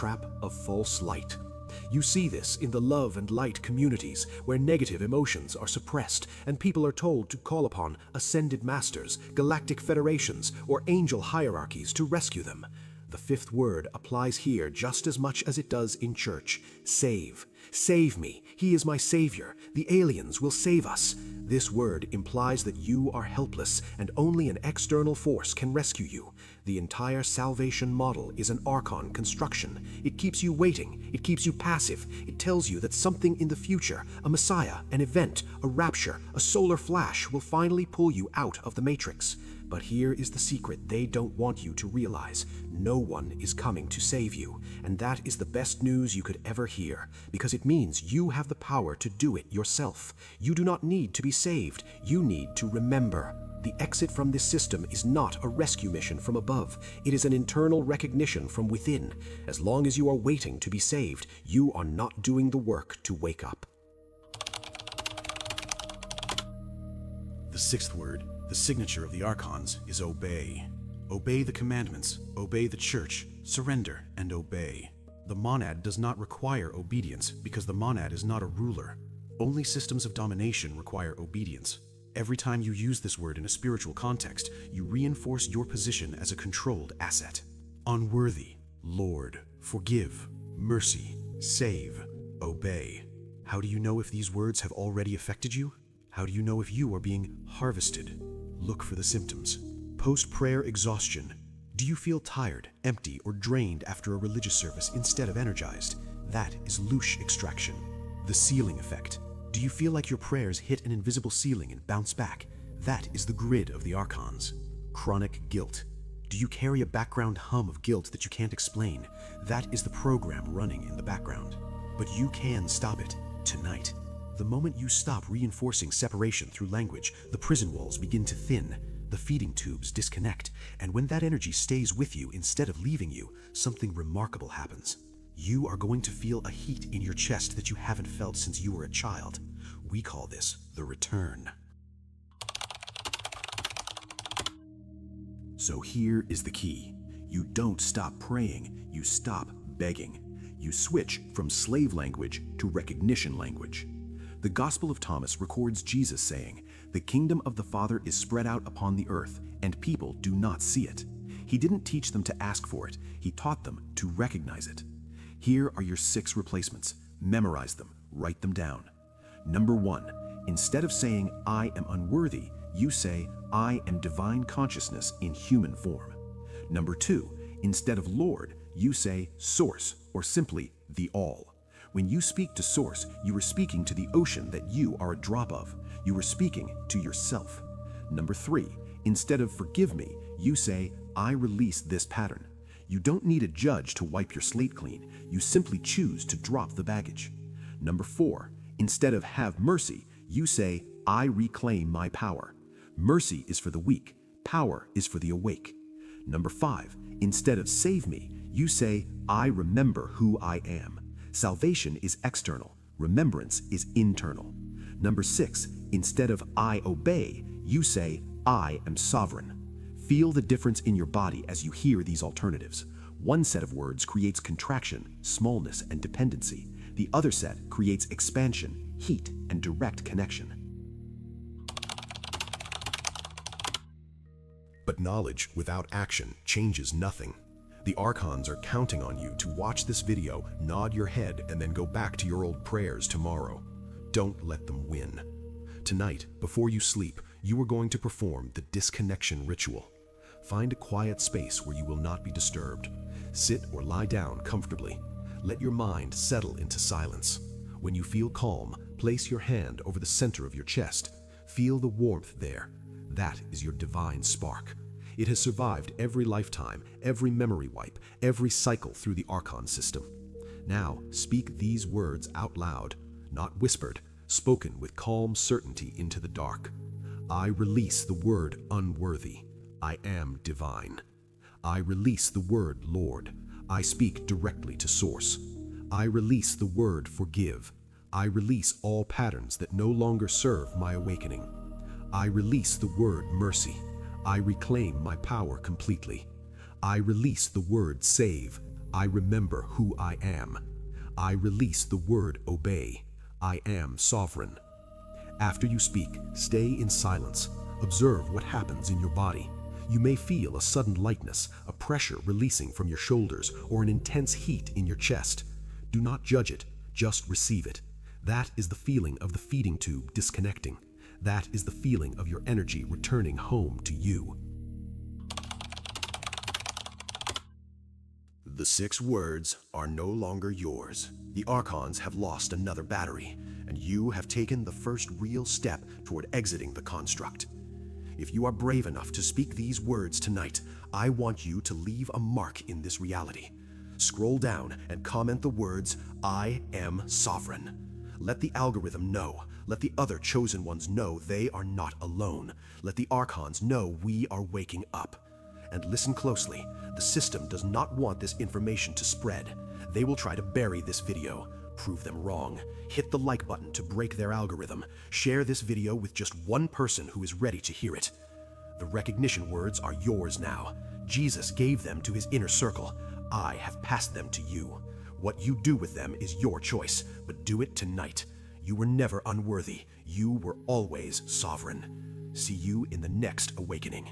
trap of false light. You see this in the love and light communities where negative emotions are suppressed and people are told to call upon ascended masters, galactic federations, or angel hierarchies to rescue them. The fifth word applies here just as much as it does in church. Save. Save me. He is my savior. The aliens will save us. This word implies that you are helpless and only an external force can rescue you. The entire salvation model is an Archon construction. It keeps you waiting. It keeps you passive. It tells you that something in the future, a messiah, an event, a rapture, a solar flash will finally pull you out of the matrix. But here is the secret they don't want you to realize. No one is coming to save you. And that is the best news you could ever hear, because it means you have the power to do it yourself. You do not need to be saved. You need to remember. The exit from this system is not a rescue mission from above. It is an internal recognition from within. As long as you are waiting to be saved, you are not doing the work to wake up. The sixth word, the signature of the Archons, is obey. Obey the commandments, obey the church, surrender and obey. The monad does not require obedience because the monad is not a ruler. Only systems of domination require obedience. Every time you use this word in a spiritual context, you reinforce your position as a controlled asset. Unworthy, Lord, forgive, mercy, save, obey. How do you know if these words have already affected you? How do you know if you are being harvested? Look for the symptoms. Post-prayer exhaustion. Do you feel tired, empty, or drained after a religious service instead of energized? That is louche extraction. The ceiling effect. Do you feel like your prayers hit an invisible ceiling and bounce back? That is the grid of the Archons. Chronic guilt. Do you carry a background hum of guilt that you can't explain? That is the program running in the background. But you can stop it tonight. The moment you stop reinforcing separation through language, the prison walls begin to thin, the feeding tubes disconnect, and when that energy stays with you instead of leaving you, something remarkable happens. You are going to feel a heat in your chest that you haven't felt since you were a child. We call this the return. So here is the key. You don't stop praying, you stop begging. You switch from slave language to recognition language. The Gospel of Thomas records Jesus saying, "The kingdom of the Father is spread out upon the earth, and people do not see it." He didn't teach them to ask for it, he taught them to recognize it. Here are your 6 replacements. Memorize them, write them down. Number 1, instead of saying, "I am unworthy," you say, "I am divine consciousness in human form." Number 2, instead of Lord, you say Source, or simply the All. When you speak to Source, you are speaking to the ocean that you are a drop of. You are speaking to yourself. Number 3, instead of forgive me, you say, "I release this pattern." You don't need a judge to wipe your slate clean. You simply choose to drop the baggage. Number 4, instead of have mercy, you say, "I reclaim my power." Mercy is for the weak. Power is for the awake. Number 5, instead of save me, you say, "I remember who I am." Salvation is external. Remembrance is internal. Number 6, instead of "I obey," you say, "I am sovereign." Feel the difference in your body as you hear these alternatives. One set of words creates contraction, smallness, and dependency. The other set creates expansion, heat, and direct connection. But knowledge without action changes nothing. The Archons are counting on you to watch this video, nod your head, and then go back to your old prayers tomorrow. Don't let them win. Tonight, before you sleep, you are going to perform the disconnection ritual. Find a quiet space where you will not be disturbed. Sit or lie down comfortably. Let your mind settle into silence. When you feel calm, place your hand over the center of your chest. Feel the warmth there. That is your divine spark. It has survived every lifetime, every memory wipe, every cycle through the Archon system. Now, speak these words out loud, not whispered, spoken with calm certainty into the dark. I release the word unworthy. I am divine. I release the word Lord. I speak directly to Source. I release the word forgive. I release all patterns that no longer serve my awakening. I release the word mercy. I reclaim my power completely. I release the word save. I remember who I am. I release the word obey. I am sovereign. After you speak, stay in silence. Observe what happens in your body. You may feel a sudden lightness, a pressure releasing from your shoulders, or an intense heat in your chest. Do not judge it, just receive it. That is the feeling of the feeding tube disconnecting. That is the feeling of your energy returning home to you. The 6 words are no longer yours. The archons have lost another battery, and you have taken the first real step toward exiting the construct. If you are brave enough to speak these words tonight, I want you to leave a mark in this reality. Scroll down and comment the words, "I am sovereign." Let the algorithm know. Let the other chosen ones know they are not alone. Let the archons know we are waking up. And listen closely. The system does not want this information to spread. They will try to bury this video. Prove them wrong. Hit the like button to break their algorithm. Share this video with just one person who is ready to hear it. The recognition words are yours now. Jesus gave them to his inner circle. I have passed them to you. What you do with them is your choice, but do it tonight. You were never unworthy. You were always sovereign. See you in the next awakening.